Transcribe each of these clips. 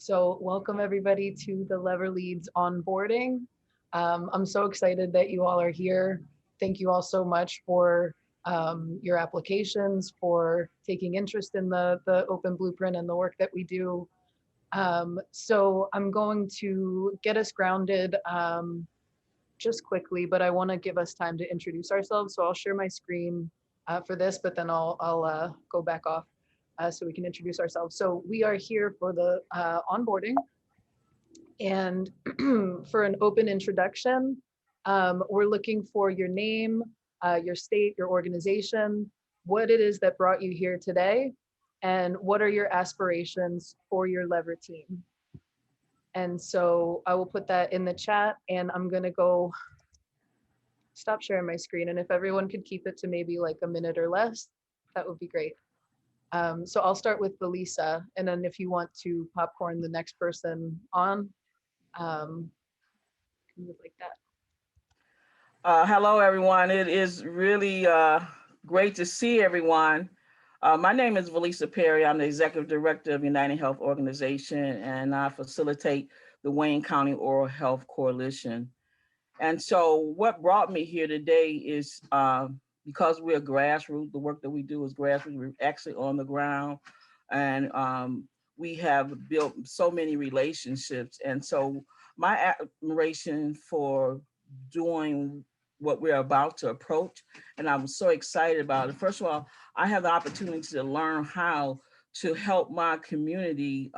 So welcome everybody to the Lever Leads onboarding. I'm so excited that you all are here. Thank you all so much for your applications, for taking interest in the open blueprint and the work that we do. So I'm going to get us grounded just quickly, but I want to give us time to introduce ourselves. So I'll share my screen for this, but then I'll go back off so we can introduce ourselves. So we are here for the onboarding, and for an open introduction, we're looking for your name, your state, your organization, what it is that brought you here today, and what are your aspirations for your Lever team. And so I will put that in the chat, and I'm gonna go stop sharing my screen. And if everyone could keep it to maybe like a minute or less, that would be great. So I'll start with Belisa, and then if you want to popcorn the next person on, move like that. Hello, everyone. It is really great to see everyone. My name is Belisa Perry. I'm the Executive Director of United Health Organization, and I facilitate the Wayne County Oral Health Coalition. And so what brought me here today is because we're grassroots, the work that we do is grassroots, we're actually on the ground, and we have built so many relationships. And so my admiration for doing what we're about to approach, and I'm so excited about it. First of all, I have the opportunity to learn how to help my community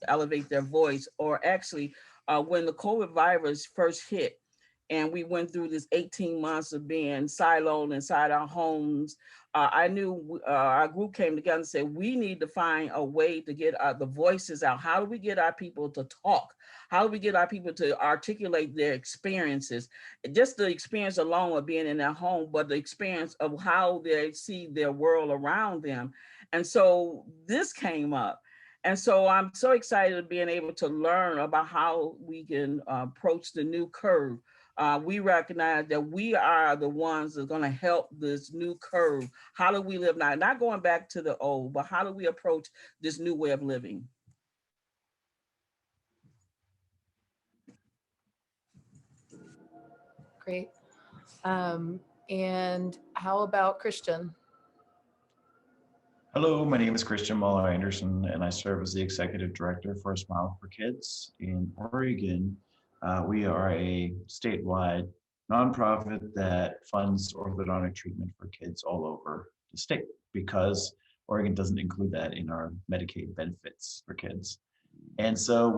elevate their voice, or actually when the COVID virus first hit, and we went through this 18 months of being siloed inside our homes. I knew our group came together and said, we need to find a way to get the voices out. How do we get our people to talk? How do we get our people to articulate their experiences? Just the experience alone of being in their home, but the experience of how they see their world around them. And so this came up. And so I'm so excited of being able to learn about how we can approach the new curve. We recognize that we are the ones that are going to help this new curve. How do we live now? Not going back to the old, but how do we approach this new way of living? Great. And how about Christian? Hello, my name is Christian Muller Anderson, and I serve as the Executive Director for Smile for Kids in Oregon. We are a statewide nonprofit that funds orthodontic treatment for kids all over the state, because Oregon doesn't include that in our Medicaid benefits for kids. And so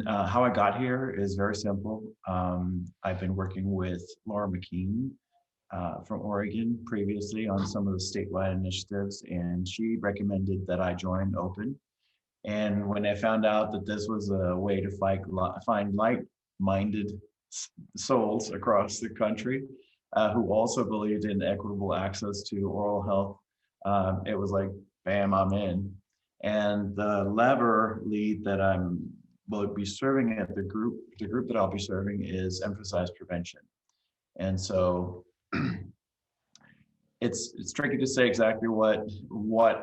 how I got here is very simple. I've been working with Laura McKean from Oregon previously on some of the statewide initiatives, and she recommended that I join Open. And when I found out that this was a way to find like-minded souls across the country who also believed in equitable access to oral health, it was like, bam, I'm in. And the Lever lead that will be serving at the group that I'll be serving is emphasize prevention. And so it's tricky to say exactly what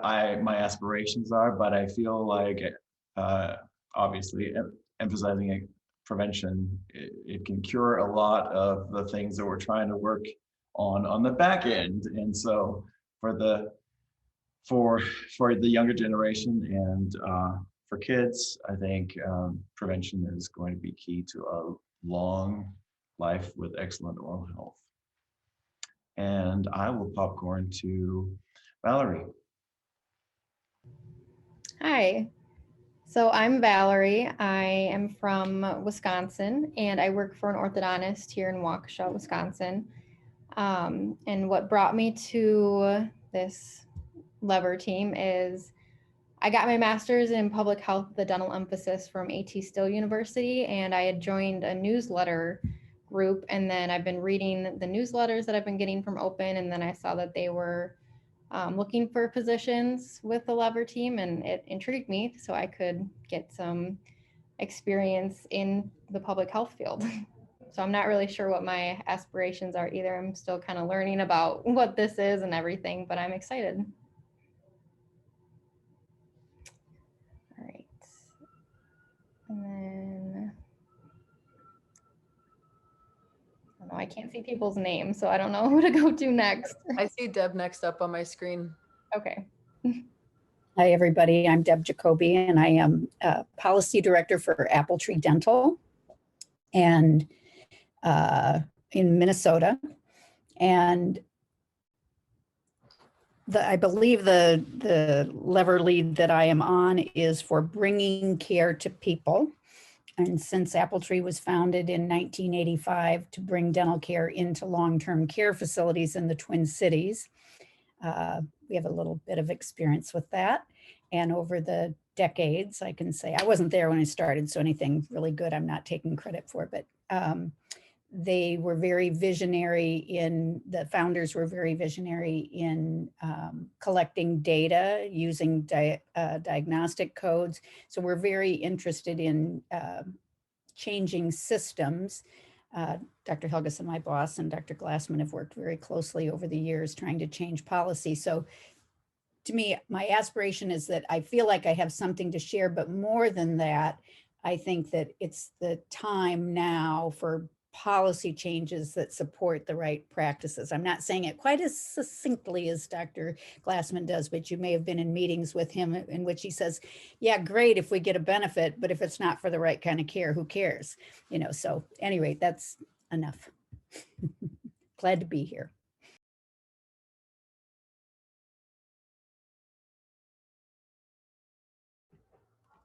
my aspirations are, but I feel like obviously emphasizing prevention, it can cure a lot of the things that we're trying to work on the back end. And so for the younger generation and for kids, I think prevention is going to be key to a long life with excellent oral health. And I will popcorn to Valerie. Hi, so I'm Valerie. I am from Wisconsin, and I work for an orthodontist here in Waukesha, Wisconsin. And what brought me to this Lever team is I got my master's in public health with a dental emphasis from A.T. Still University, and I had joined a newsletter group, and then I've been reading the newsletters that I've been getting from Open, and then I saw that they were looking for positions with the Lever team, and it intrigued me so I could get some experience in the public health field. So I'm not really sure what my aspirations are either. I'm still kind of learning about what this is and everything, but I'm excited. All right. And I can't see people's names, so I don't know who to go to next. I see Deb next up on my screen. Okay. Hi, everybody. I'm Deb Jacoby, and I am Policy Director for Apple Tree Dental and in Minnesota. And I believe the lever lead that I am on is for bringing care to people. And since Apple Tree was founded in 1985 to bring dental care into long-term care facilities in the Twin Cities, we have a little bit of experience with that. And over the decades, I can say, I wasn't there when I started, so anything really good I'm not taking credit for, but they were very visionary the founders were very visionary in collecting data, using diagnostic codes. So we're very interested in changing systems. Dr. Helgeson, my boss, and Dr. Glassman have worked very closely over the years trying to change policy. So to me, my aspiration is that I feel like I have something to share, but more than that, I think that it's the time now for policy changes that support the right practices. I'm not saying it quite as succinctly as Dr. Glassman does, but you may have been in meetings with him in which he says, yeah, great if we get a benefit, but if it's not for the right kind of care, who cares? You know, so anyway, that's enough. Glad to be here.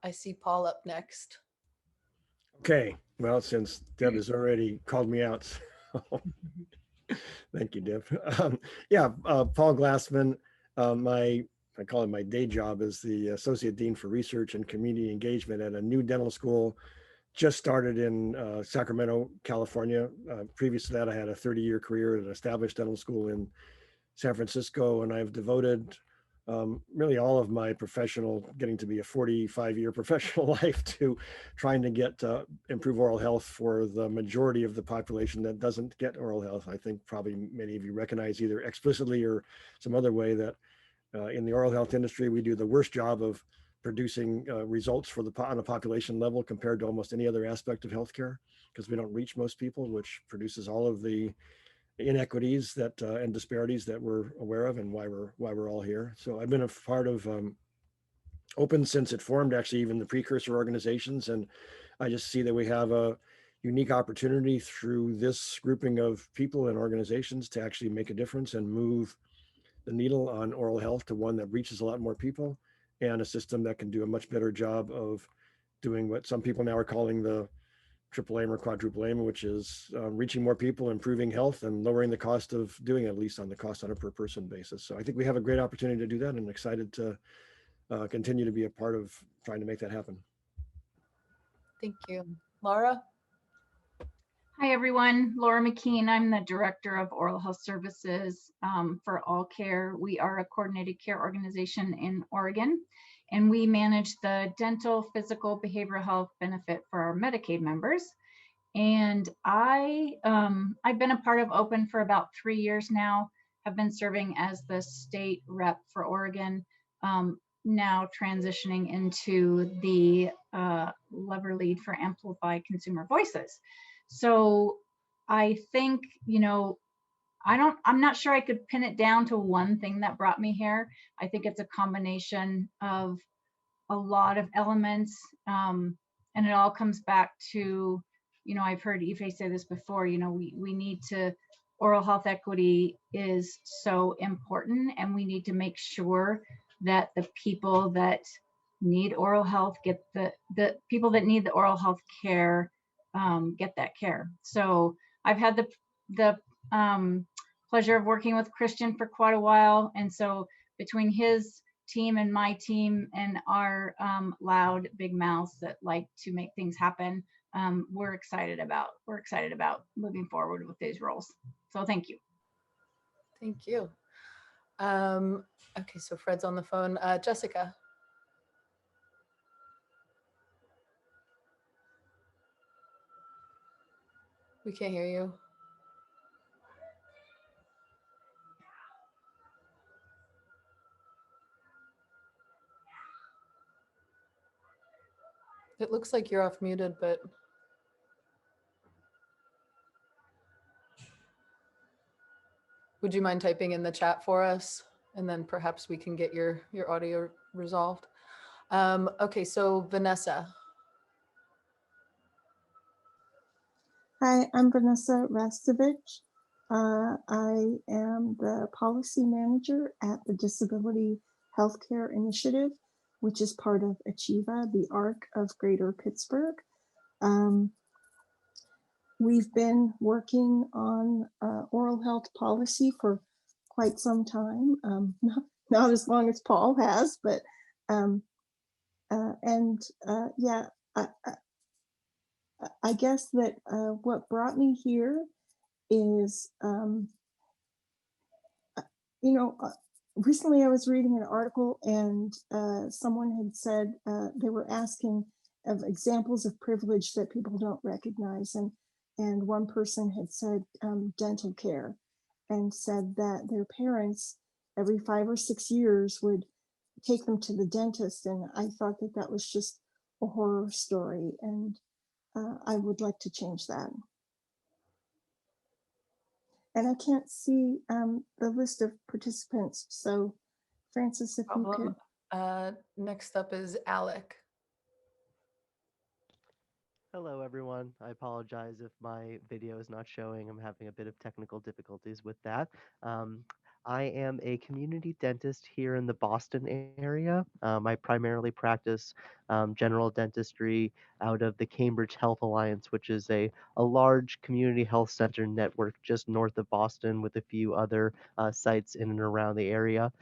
I see Paul up next. Okay, well, since Deb has already called me out, so thank you, Deb. Paul Glassman, I call it my day job as the Associate Dean for Research and Community Engagement at a new dental school, just started in Sacramento, California. Previous to that, I had a 30-year career at an established dental school in San Francisco, and I've devoted really all of my getting to be a 45-year professional life to trying to get improve oral health for the majority of the population that doesn't get oral health. I think probably many of you recognize either explicitly or some other way that in the oral health industry, we do the worst job of producing results for on a population level compared to almost any other aspect of healthcare, because we don't reach most people, which produces all of the inequities that and disparities that we're aware of, and why we're all here. So I've been a part of Open since it formed, actually even the precursor organizations, and I just see that we have a unique opportunity through this grouping of people and organizations to actually make a difference and move the needle on oral health to one that reaches a lot more people, and a system that can do a much better job of doing what some people now are calling the triple aim or quadruple aim, which is reaching more people, improving health, and lowering the cost of doing it, at least on the cost on a per person basis. So I think we have a great opportunity to do that, and I'm excited to continue to be a part of trying to make that happen. Thank you. Laura? Hi, everyone. Laura McKean. I'm the Director of Oral Health Services for All Care. We are a coordinated care organization in Oregon, and we manage the dental, physical, behavioral health benefit for our Medicaid members. And I've been a part of Open for about 3 years now. Have been serving as the state rep for Oregon, now transitioning into the lever lead for Amplify Consumer Voices. So I think, I'm not sure I could pin it down to one thing that brought me here. I think it's a combination of a lot of elements, and it all comes back to, I've heard Ife say this before, we need to, oral health equity is so important, and we need to make sure that the people that need oral health get the people that need the oral health care get that care. So I've had the pleasure of working with Christian for quite a while, and so between his team and my team and our loud big mouths that like to make things happen, we're excited about moving forward with these roles. So thank you. Thank you. Okay, so Fred's on the phone. Jessica. We can't hear you. It looks like you're off muted, but Would you mind typing in the chat for us? And then perhaps we can get your audio resolved. Okay, so Vanessa. Hi, I'm Vanessa Rastovich. I am the policy manager at the Disability Healthcare Initiative, which is part of Achieva, the ARC of Greater Pittsburgh. We've been working on oral health policy for quite some time, not as long as Paul has, but yeah, I guess that what brought me here is, recently I was reading an article and someone had said they were asking of examples of privilege that people don't recognize. And one person had said dental care, and said that their parents every 5 or 6 years would take them to the dentist. And I thought that that was just a horror story. And I would like to change that. And I can't see the list of participants. So Francis, if you could. Next up is Alec. Hello, everyone. I apologize if my video is not showing. I'm having a bit of technical difficulties with that. I am a community dentist here in the Boston area. I primarily practice general dentistry out of the Cambridge Health Alliance, which is a large community health center network just north of Boston with a few other sites in and around the area.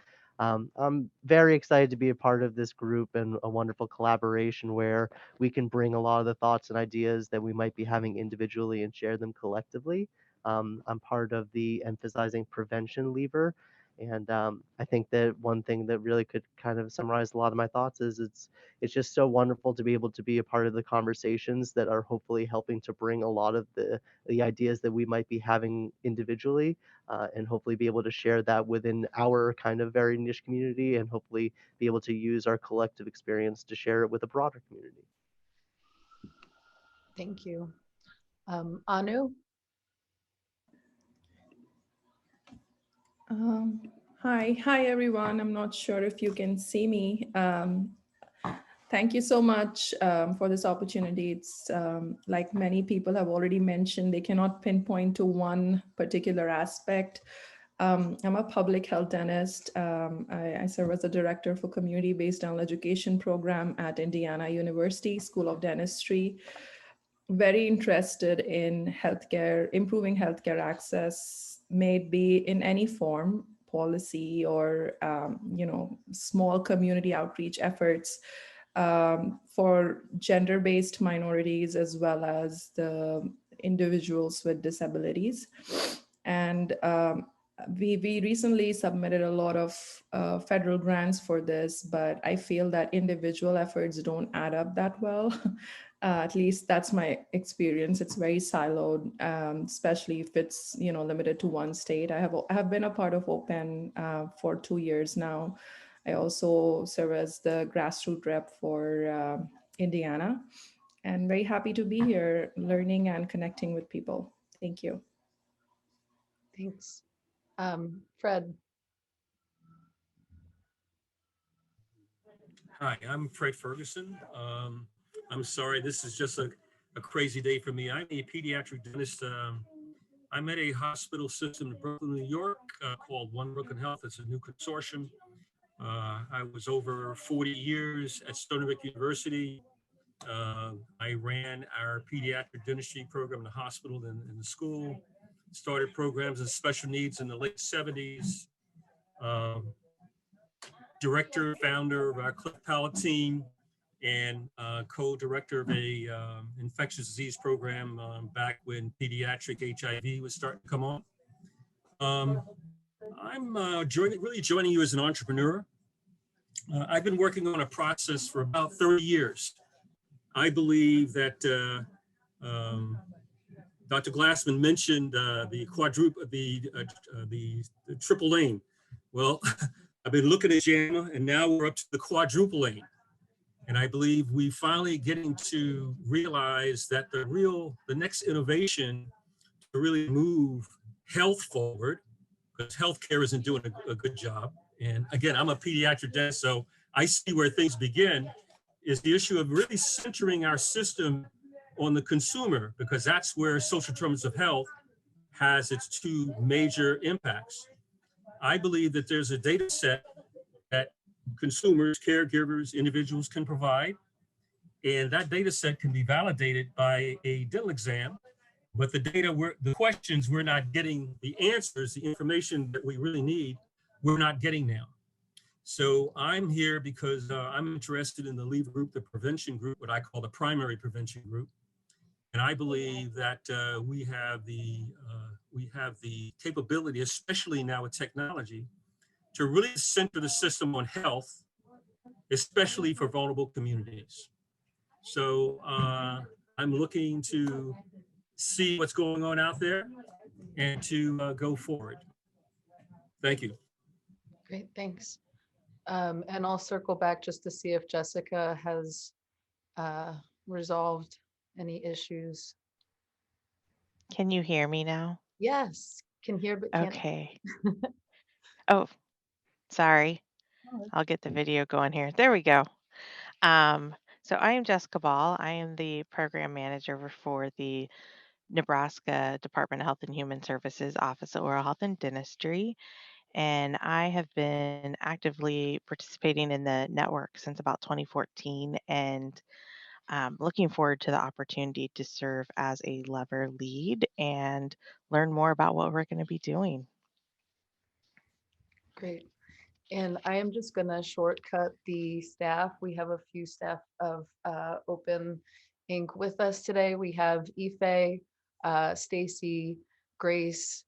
I'm very excited to be a part of this group and a wonderful collaboration where we can bring a lot of the thoughts and ideas that we might be having individually and share them collectively. I'm part of the emphasizing prevention lever. And I think that one thing that really could kind of summarize a lot of my thoughts is it's just so wonderful to be able to be a part of the conversations that are hopefully helping to bring a lot of the ideas that we might be having individually, and hopefully be able to share that within our kind of very niche community, and hopefully be able to use our collective experience to share it with a broader community. Thank you. Anu? Hi everyone. I'm not sure if you can see me. Thank you so much for this opportunity. It's like many people have already mentioned, they cannot pinpoint to one particular aspect. I'm a public health dentist. I serve as the director for community-based dental education program at Indiana University School of Dentistry. Very interested in healthcare, improving healthcare access, maybe in any form, policy or small community outreach efforts for gender-based minorities as well as the individuals with disabilities. And we recently submitted a lot of federal grants for this, but I feel that individual efforts don't add up that well. At least that's my experience. It's very siloed, especially if it's limited to one state. I have been a part of OPEN for 2 years now. I also serve as the grassroots rep for Indiana, and very happy to be here, learning and connecting with people. Thank you. Thanks. Fred. Hi, I'm Fred Ferguson. I'm sorry, this is just a crazy day for me. I'm a pediatric dentist. I'm at a hospital system in Brooklyn, New York, called One Brooklyn Health. It's a new consortium. I was over 40 years at Stony Brook University. I ran our pediatric dentistry program in the hospital and in the school. Started programs in special needs in the late 70s. Director, founder of our cleft palate team, and co-director of a infectious disease program back when pediatric HIV was starting to come on. I'm really joining you as an entrepreneur. I've been working on a process for about 30 years. I believe that Dr. Glassman mentioned the triple lane. Well, I've been looking at JAMA, and now we're up to the quadruple lane. And I believe we finally getting to realize that the next innovation to really move health forward, because healthcare isn't doing a good job. And again, I'm a pediatric dentist, so I see where things begin is the issue of really centering our system on the consumer, because that's where social determinants of health has its two major impacts. I believe that there's a data set that consumers, caregivers, individuals can provide, and that data set can be validated by a dental exam. But the questions we're not getting, the answers, the information that we really need, we're not getting now. So I'm here because I'm interested in the LEAVE group, the prevention group, what I call the primary prevention group. And I believe that we have the capability, especially now with technology, to really center the system on health, especially for vulnerable communities. So I'm looking to see what's going on out there and to go forward. Thank you. Great, thanks. And I'll circle back just to see if Jessica has resolved any issues. Can you hear me now? Yes, can hear but can't. Okay. Oh, sorry. I'll get the video going here. There we go. So I am Jessica Ball. I am the program manager for the Nebraska Department of Health and Human Services Office of Oral Health and Dentistry. And I have been actively participating in the network since about 2014 and looking forward to the opportunity to serve as a lever lead and learn more about what we're going to be doing. Great. And I am just gonna shortcut the staff. We have a few staff of Open Inc. with us today. We have Ife, Stacy, Grace,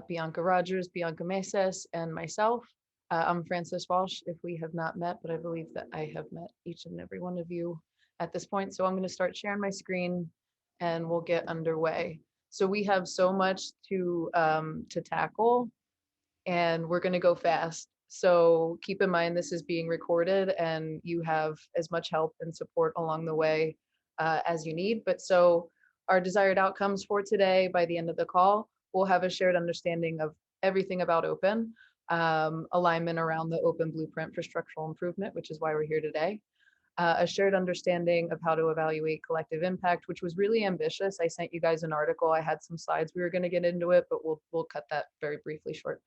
Bianca Rogers, Bianca Meses, and myself. I'm Frances Walsh, if we have not met, but I believe that I have met each and every one of you at this point. So I'm gonna start sharing my screen and we'll get underway. So we have so much to tackle and we're gonna go fast. So keep in mind, this is being recorded and you have as much help and support along the way as you need. But so our desired outcomes for today, by the end of the call, we'll have a shared understanding of everything about open, alignment around the open blueprint for structural improvement, which is why we're here today. A shared understanding of how to evaluate collective impact, which was really ambitious. I sent you guys an article. I had some slides. We were going to get into it, but we'll cut that very briefly short.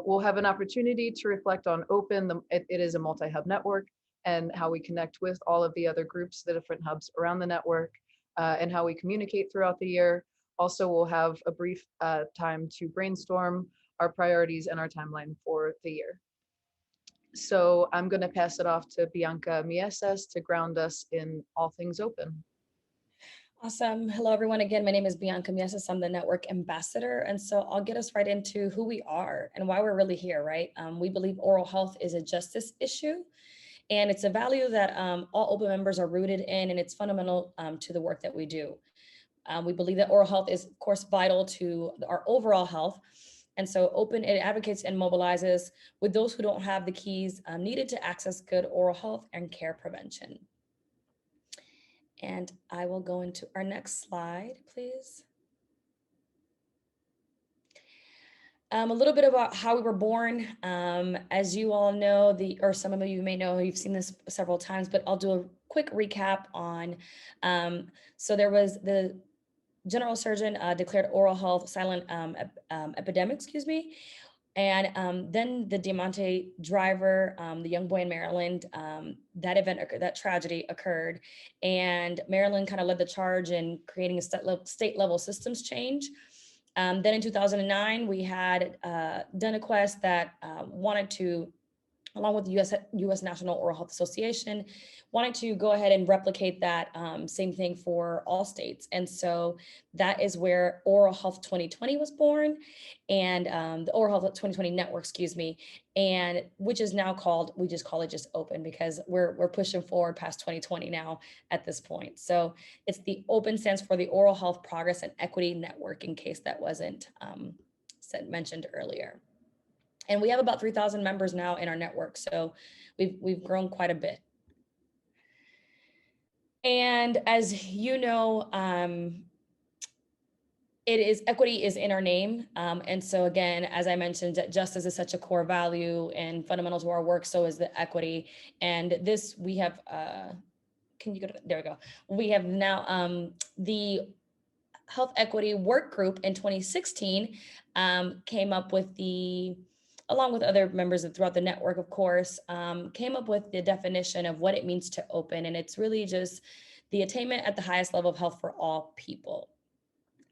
We'll have an opportunity to reflect on open. It is a multi-hub network and how we connect with all of the other groups, the different hubs around the network, and how we communicate throughout the year. Also, we'll have a brief time to brainstorm our priorities and our timeline for the year. So I'm going to pass it off to Bianca Mieses to ground us in all things open. Awesome. Hello, everyone. Again, my name is Bianca Mieses. I'm the network ambassador. And so I'll get us right into who we are and why we're really here, right? We believe oral health is a justice issue. And it's a value that all open members are rooted in, and it's fundamental to the work that we do. We believe that oral health is, of course, vital to our overall health. And so open, it advocates and mobilizes with those who don't have the keys needed to access good oral health and care prevention. And I will go into our next slide, please. A little bit about how we were born. As you all know, or some of you may know, you've seen this several times, but I'll do a quick recap on. So there was the general surgeon declared oral health silent epidemic, and then the Diamante driver, the young boy in Maryland, that tragedy occurred, and Maryland kind of led the charge in creating a state level systems change. Then in 2009, we had DentaQuest that wanted to, along with the U.S. National Oral Health Association, wanted to go ahead and replicate that same thing for all states. And so that is where Oral Health 2020 was born, and the Oral Health 2020 Network, and which is now called, we just call it just open because we're pushing forward past 2020 now at this point. So it's the open stands for the Oral Health Progress and Equity Network, in case that wasn't mentioned earlier. And we have about 3,000 members now in our network. So we've grown quite a bit. And as you know, equity is in our name. And so again, as I mentioned, justice is such a core value and fundamental to our work. So is the equity. And this, we have, can you go to, there we go. We have now the Health Equity Work Group in 2016 came up with along with other members throughout the network, of course, came up with the definition of what it means to open. And it's really just the attainment at the highest level of health for all people.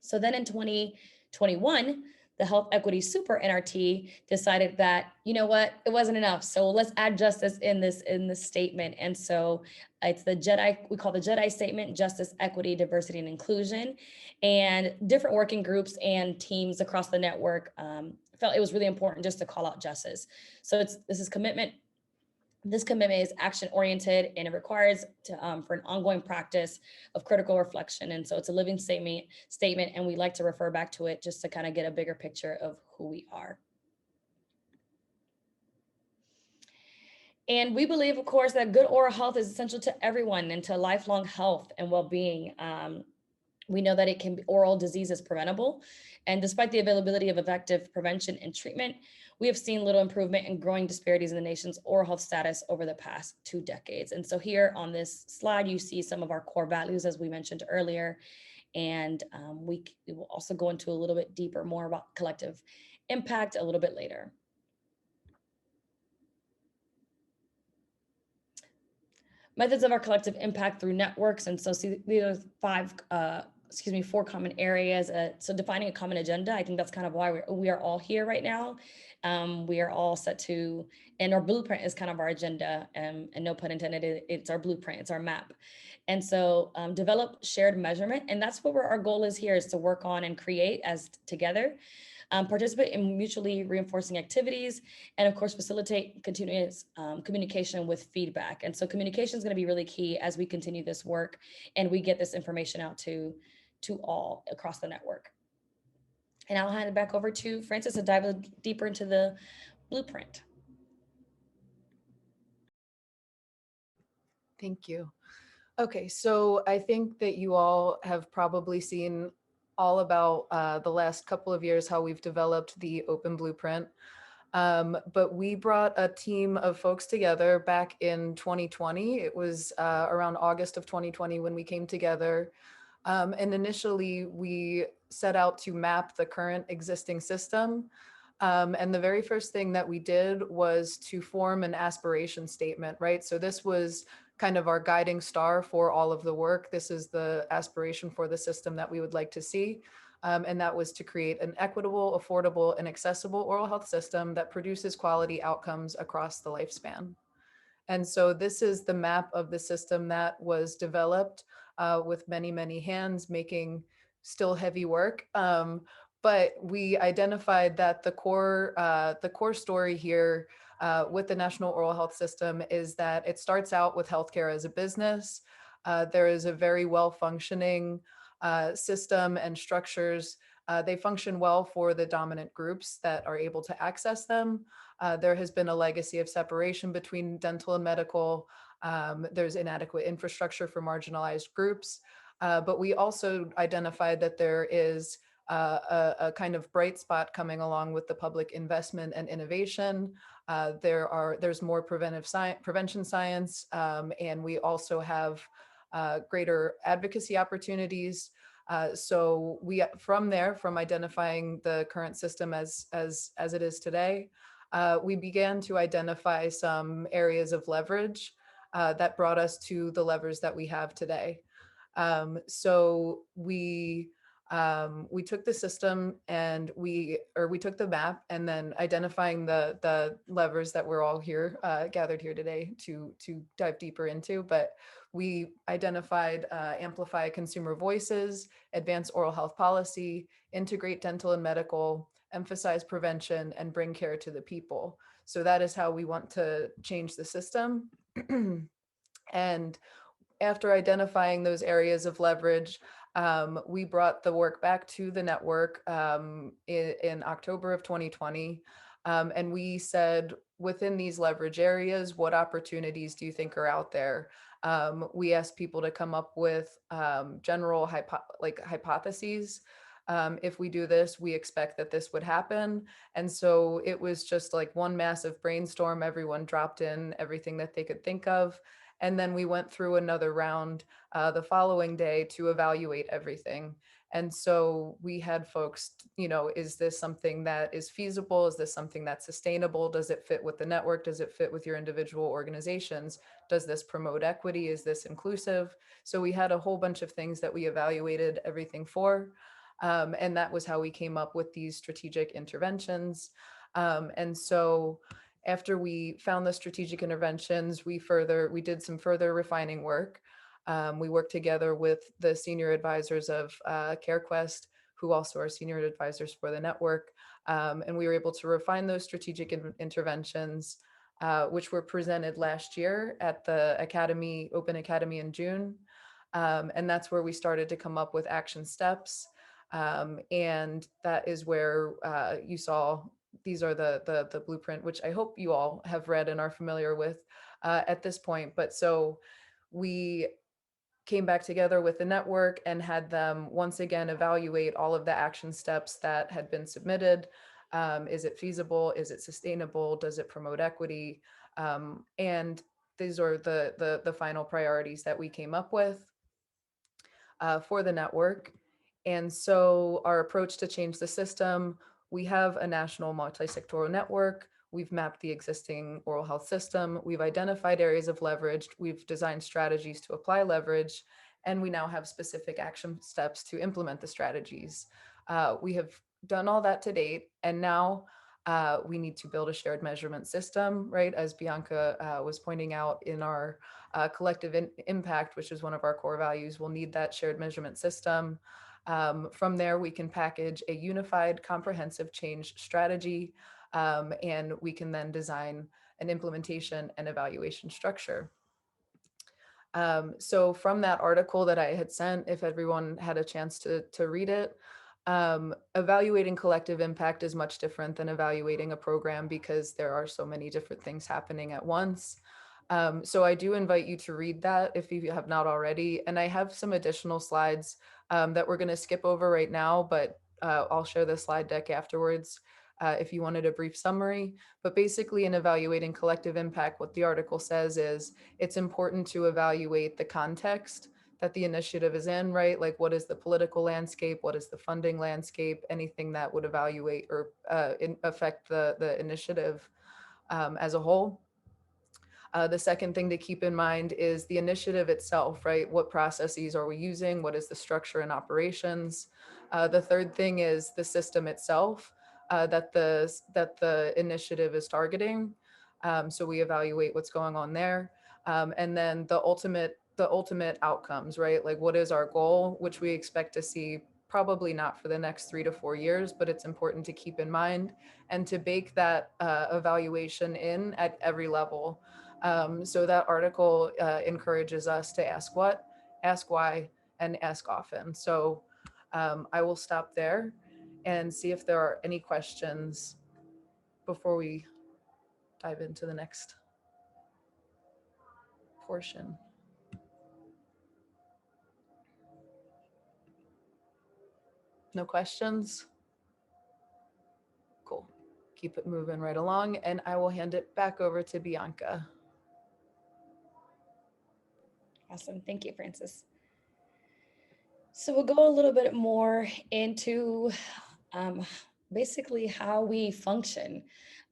So then in 2021, the Health Equity Super NRT decided that, you know what, it wasn't enough. So let's add justice in this statement. And so it's the we call the JEDI statement: justice, equity, diversity, and inclusion. And different working groups and teams across the network felt it was really important just to call out justice. So this commitment is action oriented, and it requires for an ongoing practice of critical reflection. And so it's a living statement, and we like to refer back to it just to kind of get a bigger picture of who we are. And we believe, of course, that good oral health is essential to everyone and to lifelong health and well-being. We know that oral disease is preventable. And despite the availability of effective prevention and treatment, we have seen little improvement in growing disparities in the nation's oral health status over the past 2 decades. And so here on this slide, you see some of our core values, as we mentioned earlier. And we will also go into a little bit deeper, more about collective impact a little bit later. Methods of our collective impact through networks. And so see, these are 4 common areas. So defining a common agenda, I think that's kind of why we are all here right now. We are all set to, and our blueprint is kind of our agenda, and no pun intended, it's our blueprint, it's our map. And so develop shared measurement. And that's what our goal is here, is to work on and create as together. Participate in mutually reinforcing activities, and of course, facilitate continuous communication with feedback. And so communication is going to be really key as we continue this work and we get this information out to all across the network. And I'll hand it back over to Francis to dive a little deeper into the blueprint. Thank you. Okay, so I think that you all have probably seen all about the last couple of years, how we've developed the open blueprint. But we brought a team of folks together back in 2020. It was around August of 2020 when we came together. And initially we set out to map the current existing system. And the very first thing that we did was to form an aspiration statement, right? So this was kind of our guiding star for all of the work. This is the aspiration for the system that we would like to see. And that was to create an equitable, affordable, and accessible oral health system that produces quality outcomes across the lifespan. And so this is the map of the system that was developed with many, many hands, making still heavy work. But we identified that the core story here with the National Oral Health System is that it starts out with healthcare as a business. There is a very well-functioning system and structures. They function well for the dominant groups that are able to access them. There has been a legacy of separation between dental and medical. There's inadequate infrastructure for marginalized groups. But we also identified that there is a kind of bright spot coming along with the public investment and innovation. There's more prevention science, and we also have greater advocacy opportunities. So from identifying the current system as it is today, we began to identify some areas of leverage that brought us to the levers that we have today. So we took the system and we took the map, and then identifying the levers that we're all here gathered here today to dive deeper into. But we identified amplify consumer voices, advance oral health policy, integrate dental and medical, emphasize prevention, and bring care to the people. So that is how we want to change the system. And after identifying those areas of leverage, we brought the work back to the network in October of 2020. And we said, within these leverage areas, what opportunities do you think are out there? We asked people to come up with general hypotheses. If we do this, we expect that this would happen. And so it was just like one massive brainstorm. Everyone dropped in everything that they could think of. And then we went through another round the following day to evaluate everything. And so we had folks, is this something that is feasible? Is this something that's sustainable? Does it fit with the network? Does it fit with your individual organizations? Does this promote equity? Is this inclusive? So we had a whole bunch of things that we evaluated everything for. And that was how we came up with these strategic interventions. And so after we found the strategic interventions, we did some further refining work. We worked together with the senior advisors of CareQuest, who also are senior advisors for the network. And we were able to refine those strategic interventions, which were presented last year at the Academy, Open Academy in June. And that's where we started to come up with action steps. And that is where you saw, these are the blueprint, which I hope you all have read and are familiar with at this point. But so we came back together with the network and had them once again evaluate all of the action steps that had been submitted. Is it feasible? Is it sustainable? Does it promote equity? And these are the final priorities that we came up with for the network. And so our approach to change the system, we have a national multi-sectoral network. We've mapped the existing oral health system. We've identified areas of leverage. We've designed strategies to apply leverage. And we now have specific action steps to implement the strategies. We have done all that to date. And now we need to build a shared measurement system, right? As Bianca was pointing out in our collective impact, which is one of our core values, we'll need that shared measurement system. From there, we can package a unified comprehensive change strategy, and we can then design an implementation and evaluation structure. So from that article that I had sent, if everyone had a chance to read it, evaluating collective impact is much different than evaluating a program because there are so many different things happening at once. So I do invite you to read that if you have not already. And I have some additional slides that we're going to skip over right now, but I'll share the slide deck afterwards if you wanted a brief summary. But basically in evaluating collective impact, what the article says is it's important to evaluate the context that the initiative is in, right? Like what is the political landscape? What is the funding landscape? Anything that would evaluate or affect the initiative as a whole. The second thing to keep in mind is the initiative itself, right? What processes are we using? What is the structure and operations? The third thing is the system itself that the initiative is targeting. So we evaluate what's going on there. And then the ultimate outcomes, right? Like what is our goal, which we expect to see probably not for the next 3 to 4 years, but it's important to keep in mind and to bake that evaluation in at every level. So that article encourages us to ask what, ask why, and ask often. So I will stop there and see if there are any questions before we dive into the next portion. No questions? Cool. Keep it moving right along, and I will hand it back over to Bianca. Awesome. Thank you, Francis. So we'll go a little bit more into basically how we function,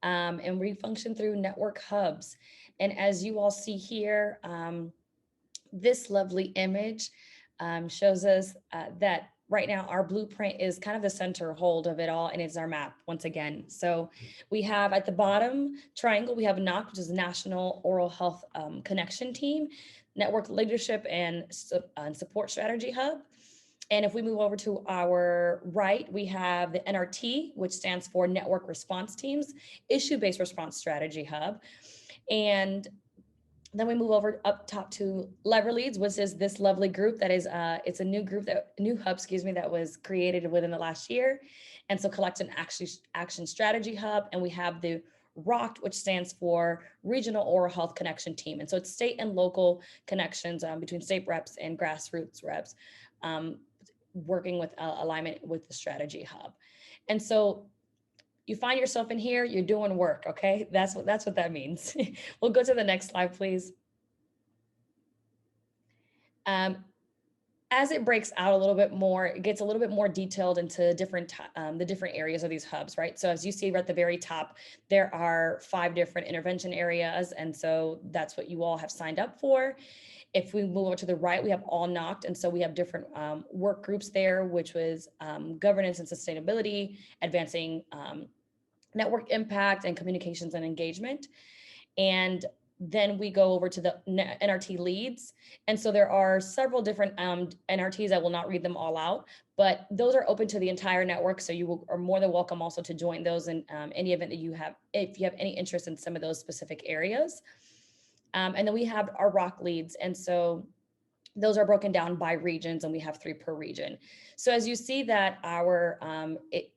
and we function through network hubs. And as you all see here, this lovely image shows us that right now our blueprint is kind of the center hold of it all, and it's our map once again. So we have at the bottom triangle, we have NOC, which is National Oral Health Connection Team, Network Leadership and Support Strategy Hub. And if we move over to our right, we have the NRT, which stands for Network Response Teams, Issue-Based Response Strategy Hub. And then we move over up top to Lever Leads, which is this lovely group that is, it's a new hub, that was created within the last year. And so Collect an Action Strategy Hub. And we have the ROCT, which stands for Regional Oral Health Connection Team. And so it's state and local connections between state reps and grassroots reps. working with alignment with the strategy hub. And so you find yourself in here, you're doing work, okay? That's what that means. We'll go to the next slide, please. As it breaks out a little bit more, it gets a little bit more detailed into the different areas of these hubs, right? So as you see right at the very top, there are 5 different intervention areas. And so that's what you all have signed up for. If we move over to the right, we have all knocked. And so we have different work groups there, which was governance and sustainability, advancing network impact, and communications and engagement. And then we go over to the NRT leads. And so there are several different NRTs. I will not read them all out, but those are open to the entire network. So you are more than welcome also to join those in any event that you have, if you have any interest in some of those specific areas. And then we have our ROC leads. And so those are broken down by regions, and we have 3 per region. So as you see that our,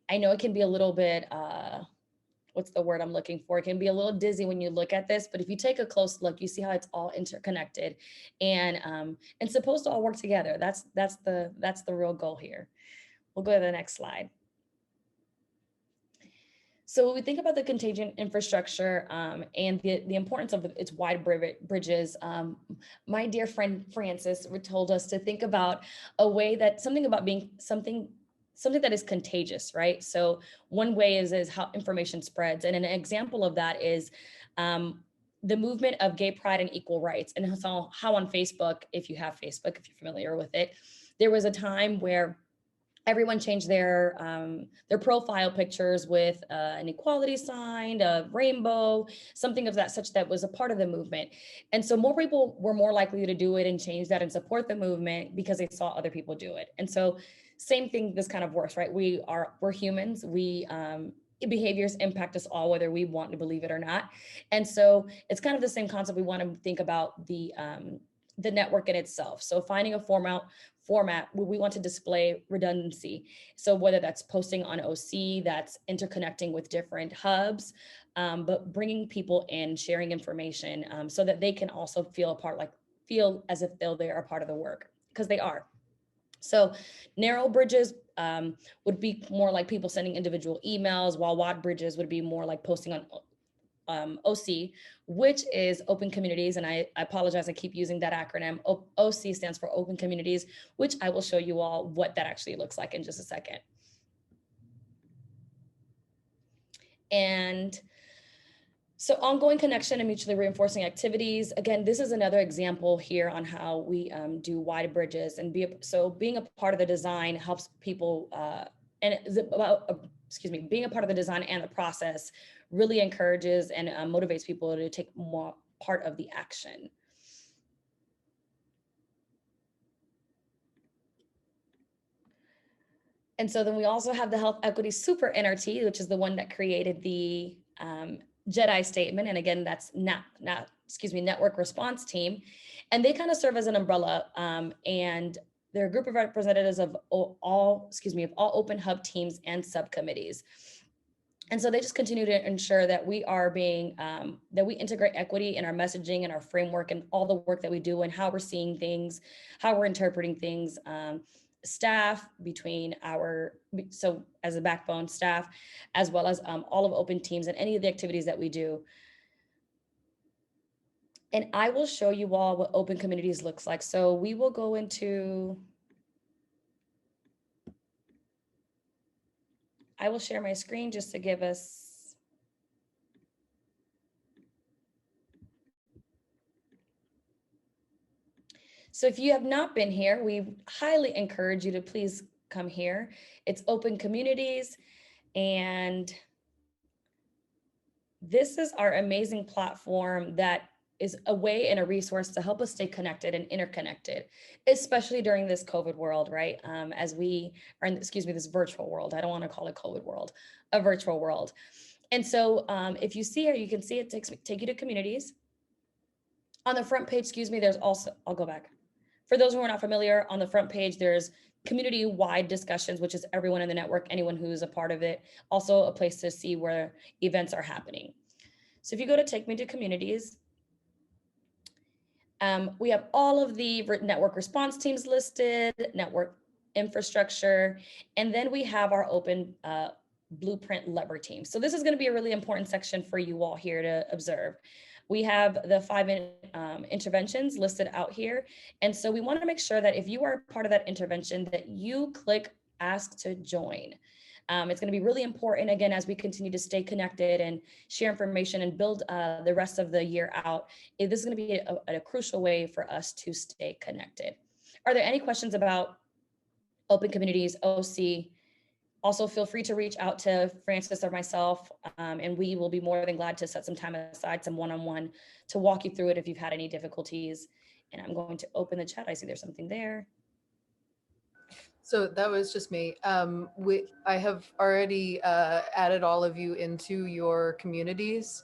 I know it can be a little bit, what's the word I'm looking for? It can be a little dizzy when you look at this, but if you take a close look, you see how it's all interconnected and supposed to all work together. That's the real goal here. We'll go to the next slide. So when we think about the contagion infrastructure and the importance of its wide bridges, my dear friend Francis told us to think about a way that something that is contagious, right? So one way is how information spreads. And an example of that is the movement of gay pride and equal rights. And so how on Facebook, if you have Facebook, if you're familiar with it, there was a time where everyone changed their profile pictures with an equality sign, a rainbow, something of that such that was a part of the movement. And so more people were more likely to do it and change that and support the movement because they saw other people do it. And so same thing, this kind of works, right? We're humans. Behaviors impact us all, whether we want to believe it or not. And so it's kind of the same concept. We want to think about the network in itself. So finding a format where we want to display redundancy. So whether that's posting on OC, that's interconnecting with different hubs, but bringing people in, sharing information so that they can also feel as if they're a part of the work, because they are. So narrow bridges would be more like people sending individual emails, while wide bridges would be more like posting on OC, which is Open Communities. And I apologize, I keep using that acronym. OC stands for Open Communities, which I will show you all what that actually looks like in just a second. And so ongoing connection and mutually reinforcing activities. Again, this is another example here on how we do wide bridges and being a part of the design helps people being a part of the design and the process really encourages and motivates people to take more part of the action. And so then we also have the Health Equity Super NRT, which is the one that created the JEDI statement. And again, that's Network Response Team. And they kind of serve as an umbrella. And they're a group of representatives of all open hub teams and subcommittees. And so they just continue to ensure that we are that we integrate equity in our messaging and our framework and all the work that we do and how we're seeing things, how we're interpreting things, staff so as a backbone staff, as well as all of open teams and any of the activities that we do. And I will show you all what Open Communities looks like. So we will go into, I will share my screen just to give us. So if you have not been here, we highly encourage you to please come here. It's Open Communities, and this is our amazing platform that is a way and a resource to help us stay connected and interconnected, especially during this COVID world, right? As we are in, this virtual world. I don't want to call it COVID world, a virtual world. And so if you see here, you can see it take you to communities. On the front page, there's also, I'll go back. For those who are not familiar, on the front page, there's community-wide discussions, which is everyone in the network, anyone who's a part of it. Also a place to see where events are happening. So if you go to Take Me to Communities, we have all of the network response teams listed, network infrastructure, and then we have our open blueprint lever team. So this is going to be a really important section for you all here to observe. We have the 5 interventions listed out here. And so we want to make sure that if you are part of that intervention, that you click ask to join. It's going to be really important, again, as we continue to stay connected and share information and build the rest of the year out. This is going to be a crucial way for us to stay connected. Are there any questions about Open Communities, OC? Also, feel free to reach out to Francis or myself, and we will be more than glad to set some time aside, some one-on-one, to walk you through it if you've had any difficulties. And I'm going to open the chat. I see there's something there. So that was just me. I have already added all of you into your communities.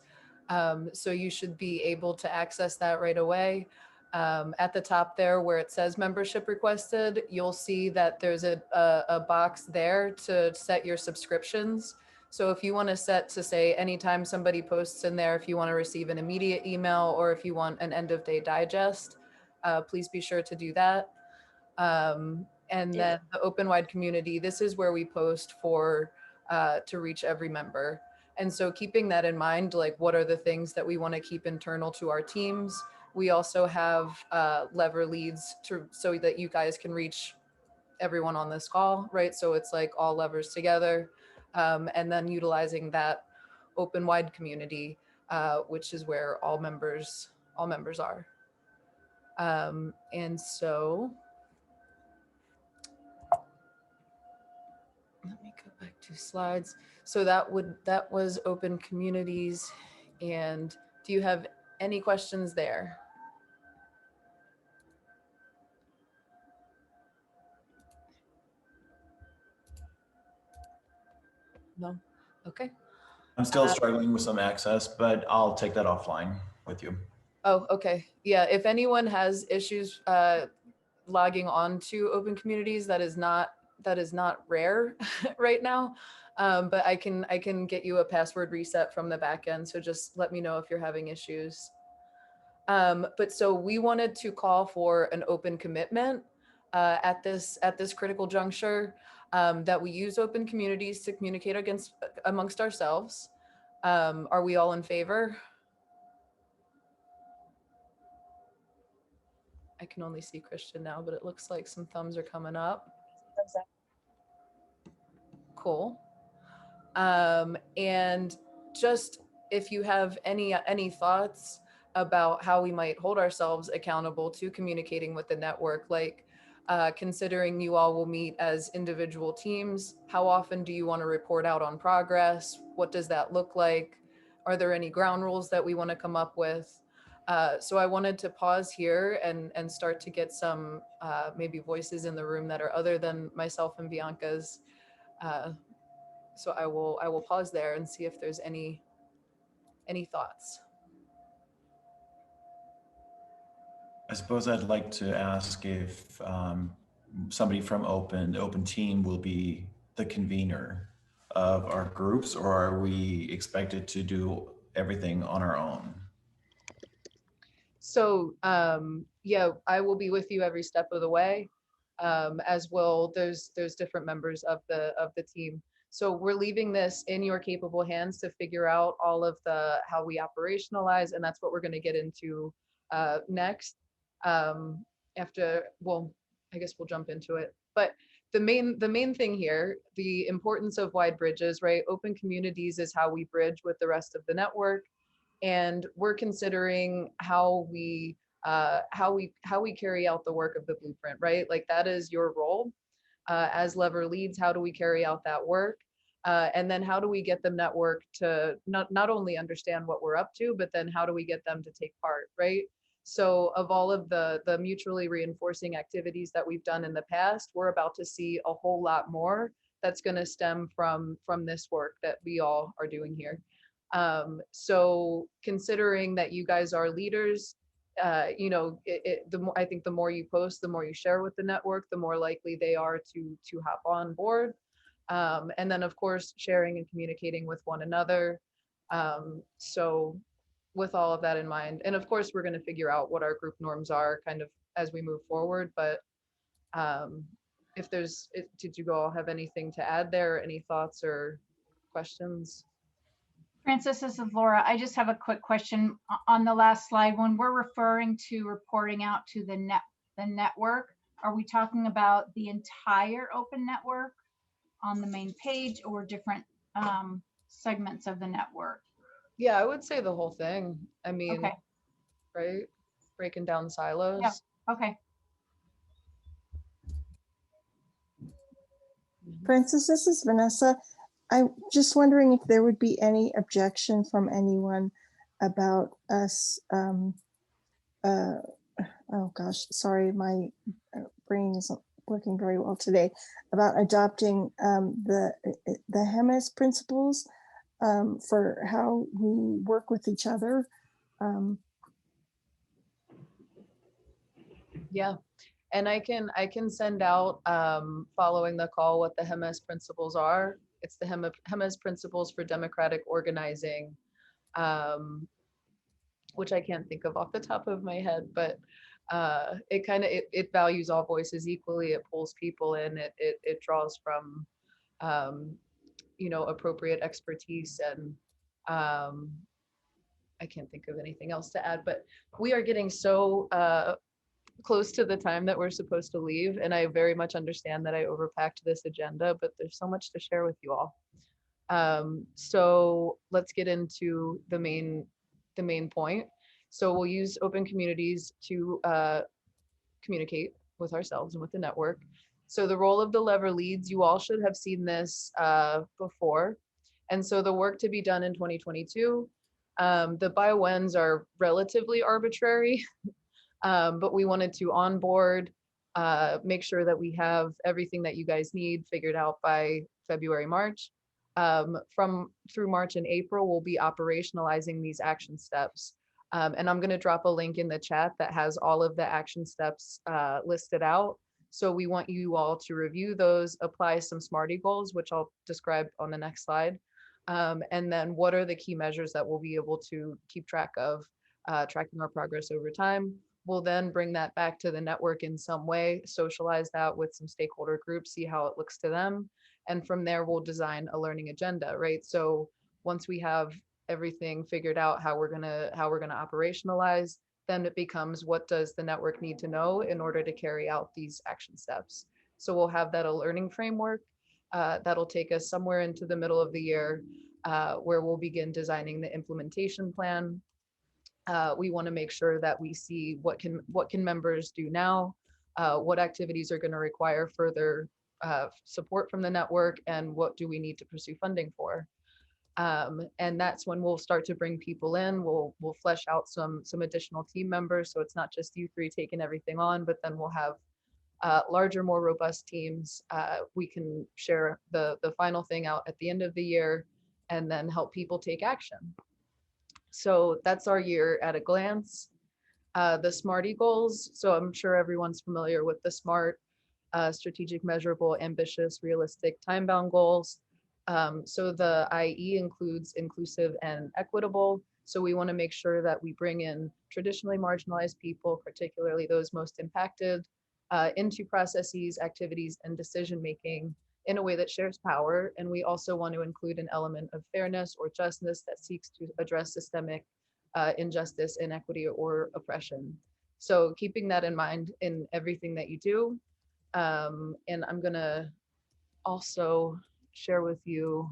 So you should be able to access that right away. At the top there where it says membership requested, you'll see that there's a box there to set your subscriptions. So if you want to set to say anytime somebody posts in there, if you want to receive an immediate email or if you want an end of day digest, please be sure to do that. And then the open wide community, this is where we post for to reach every member. And so keeping that in mind, like what are the things that we want to keep internal to our teams? We also have lever leads so that you guys can reach everyone on this call, right? So it's like all levers together. And then utilizing that open wide community, which is where all members are. And so let me go back to slides. So that was open communities. And do you have any questions there? No? Okay. I'm still struggling with some access, but I'll take that offline with you. Oh, okay. Yeah, if anyone has issues logging on to open communities, that is not rare right now. But I can get you a password reset from the back end. So just let me know if you're having issues. But so we wanted to call for an open commitment at this critical juncture, that we use open communities to communicate amongst ourselves. Are we all in favor? I can only see Christian now, but it looks like some thumbs are coming up. Cool. And just if you have any thoughts about how we might hold ourselves accountable to communicating with the network, like considering you all will meet as individual teams, how often do you want to report out on progress? What does that look like? Are there any ground rules that we want to come up with? So I wanted to pause here and start to get some maybe voices in the room that are other than myself and Bianca's. So I will pause there and see if there's any thoughts. I suppose I'd like to ask if somebody from the open team will be the convener of our groups, or are we expected to do everything on our own? So yeah, I will be with you every step of the way, as will there's different members of the team. So we're leaving this in your capable hands to figure out all of how we operationalize, and that's what we're going to get into next. Well, I guess we'll jump into it. But the main thing here, the importance of wide bridges, right? Open communities is how we bridge with the rest of the network. And we're considering how we carry out the work of the blueprint, right? Like that is your role as lever leads. How do we carry out that work? And then how do we get the network to not only understand what we're up to, but then how do we get them to take part, right? So of all of the mutually reinforcing activities that we've done in the past, we're about to see a whole lot more that's going to stem from this work that we all are doing here. So considering that you guys are leaders, you know, I think the more you post, the more you share with the network, the more likely they are to hop on board. And then of course, sharing and communicating with one another. So with all of that in mind, and of course, we're going to figure out what our group norms are kind of as we move forward, but did you all have anything to add there? Any thoughts or questions? Francis, this is Laura. I just have a quick question on the last slide. When we're referring to reporting out to the network, are we talking about the entire open network on the main page or different segments of the network? Yeah, I would say the whole thing. I mean, Okay. right? Breaking down silos. Yeah. Okay. Francis, this is Vanessa. I'm just wondering if there would be any objection from anyone about us, oh gosh, sorry, my brain isn't working very well today, about adopting the HEMIS principles for how we work with each other. Yeah, and I can send out following the call what the HEMIS principles are. It's the HEMIS principles for democratic organizing, which I can't think of off the top of my head, but it values all voices equally. It pulls people in. It draws from appropriate expertise, and I can't think of anything else to add. But we are getting so close to the time that we're supposed to leave, and I very much understand that I overpacked this agenda, but there's so much to share with you all. So let's get into the main point. So we'll use open communities to communicate with ourselves and with the network. So the role of the lever leads, you all should have seen this before. And so the work to be done in 2022, the by whens are relatively arbitrary. But we wanted to onboard, make sure that we have everything that you guys need figured out by February, March. Through March and April, we'll be operationalizing these action steps. And I'm going to drop a link in the chat that has all of the action steps listed out. So we want you all to review those, apply some SMARTY goals, which I'll describe on the next slide. And then what are the key measures that we'll be able to keep track of, tracking our progress over time. We'll then bring that back to the network in some way, socialize that with some stakeholder groups, see how it looks to them. And from there, we'll design a learning agenda, right? So once we have everything figured out, how we're gonna operationalize, then it becomes, what does the network need to know in order to carry out these action steps? So we'll have that a learning framework that'll take us somewhere into the middle of the year, where we'll begin designing the implementation plan. We want to make sure that we see what can members do now, what activities are going to require further support from the network, and what do we need to pursue funding for. And that's when we'll start to bring people in. We'll flesh out some additional team members, so it's not just you three taking everything on, but then we'll have larger, more robust teams. We can share the final thing out at the end of the year, and then help people take action. So that's our year at a glance. The SMARTY goals. So I'm sure everyone's familiar with the SMART: strategic, measurable, ambitious, realistic, time-bound goals. So the IE includes inclusive and equitable. So we want to make sure that we bring in traditionally marginalized people, particularly those most impacted, into processes, activities, and decision-making in a way that shares power. And we also want to include an element of fairness or justness that seeks to address systemic injustice, inequity, or oppression. So keeping that in mind in everything that you do. And I'm gonna also share with you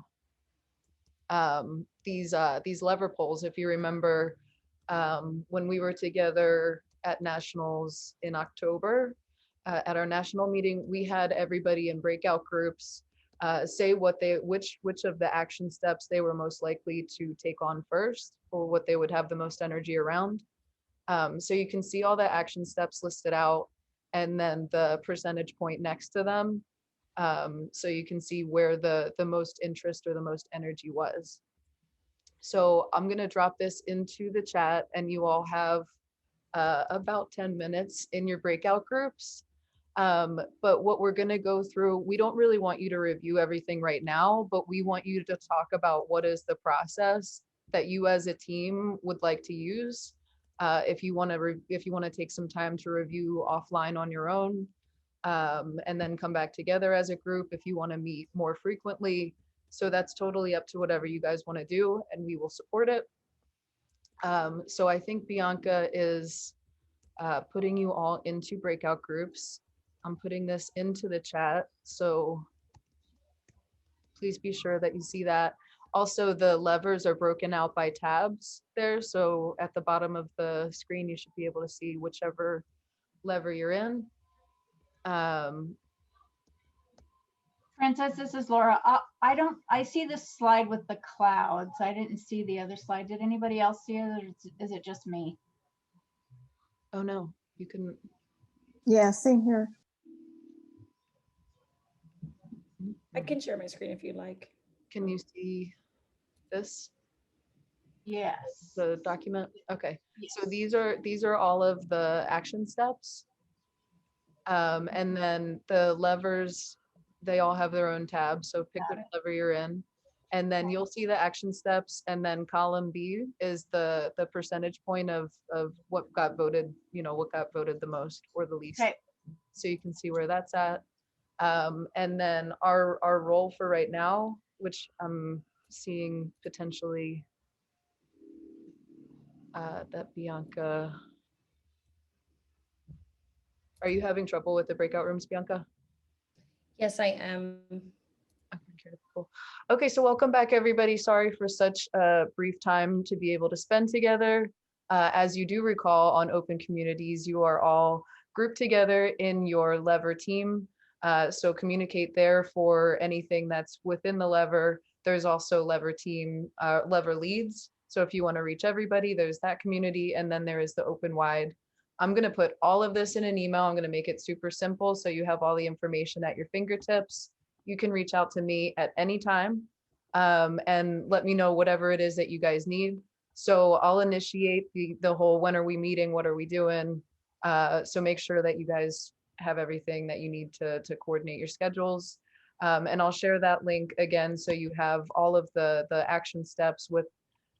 these lever polls. If you remember, when we were together at nationals in October, at our national meeting, we had everybody in breakout groups say which of the action steps they were most likely to take on first, or what they would have the most energy around. So you can see all the action steps listed out, and then the percentage point next to them. So you can see where the most interest or the most energy was. So I'm gonna drop this into the chat, and you all have about 10 minutes in your breakout groups. But what we're gonna go through, we don't really want you to review everything right now, but we want you to talk about what is the process that you as a team would like to use. If you wanna take some time to review offline on your own, and then come back together as a group if you want to meet more frequently. So that's totally up to whatever you guys want to do, and we will support it. So I think Bianca is putting you all into breakout groups. I'm putting this into the chat, so please be sure that you see that. Also, the levers are broken out by tabs there. So at the bottom of the screen, you should be able to see whichever lever you're in. Frances, this is Laura. I see this slide with the clouds. I didn't see the other slide. Did anybody else see it, or is it just me? Oh no, you can. Yeah, same here. I can share my screen if you'd like. Can you see this? Yes. The document? Okay. Yes. So these are all of the action steps. And then the levers, they all have their own tabs. So pick which lever you're in. And then you'll see the action steps. And then column B is the percentage point of what got voted, what got voted the most or the least. Okay. So you can see where that's at. And then our role for right now, which I'm seeing potentially that Bianca. Are you having trouble with the breakout rooms, Bianca? Yes, I am. Okay, cool. Okay, so welcome back, everybody. Sorry for such a brief time to be able to spend together. As you do recall, on Open Communities, you are all grouped together in your lever team. So communicate there for anything that's within the lever. There's also lever team, lever leads. So if you want to reach everybody, there's that community. And then there is the open wide. I'm going to put all of this in an email. I'm going to make it super simple so you have all the information at your fingertips. You can reach out to me at any time and let me know whatever it is that you guys need. So I'll initiate the whole when are we meeting, what are we doing? So make sure that you guys have everything that you need to coordinate your schedules. And I'll share that link again so you have all of the action steps with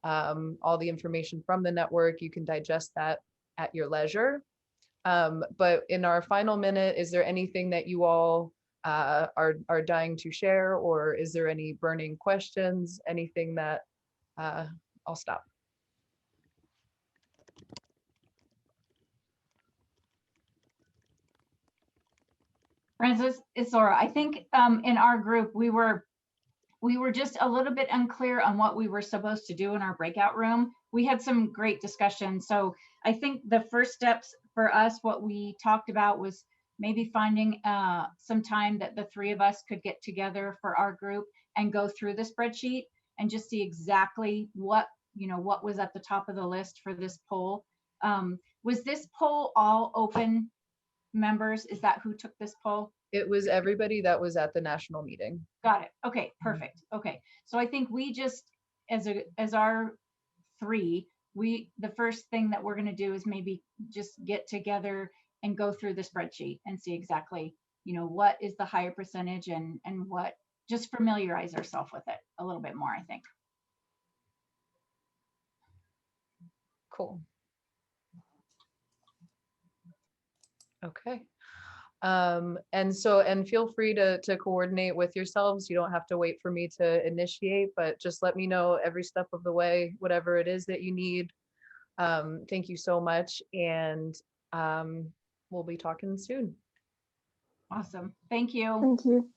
all the information from the network. You can digest that at your leisure. But in our final minute, is there anything that you all are dying to share, or is there any burning questions, anything that I'll stop? Frances, it's Laura. I think in our group, we were just a little bit unclear on what we were supposed to do in our breakout room. We had some great discussions. So I think the first steps for us, what we talked about was maybe finding some time that the three of us could get together for our group and go through the spreadsheet and just see exactly what was at the top of the list for this poll. Was this poll all open members? Is that who took this poll? It was everybody that was at the national meeting. Got it. Okay, perfect. Okay, so I think we just, as our three, the first thing that we're going to do is maybe just get together and go through the spreadsheet and see exactly, what is the higher percentage and what, just familiarize ourselves with it a little bit more, I think. Cool. Okay. And feel free to coordinate with yourselves. You don't have to wait for me to initiate, but just let me know every step of the way, whatever it is that you need. Thank you so much. And we'll be talking soon. Awesome. Thank you. Thank you.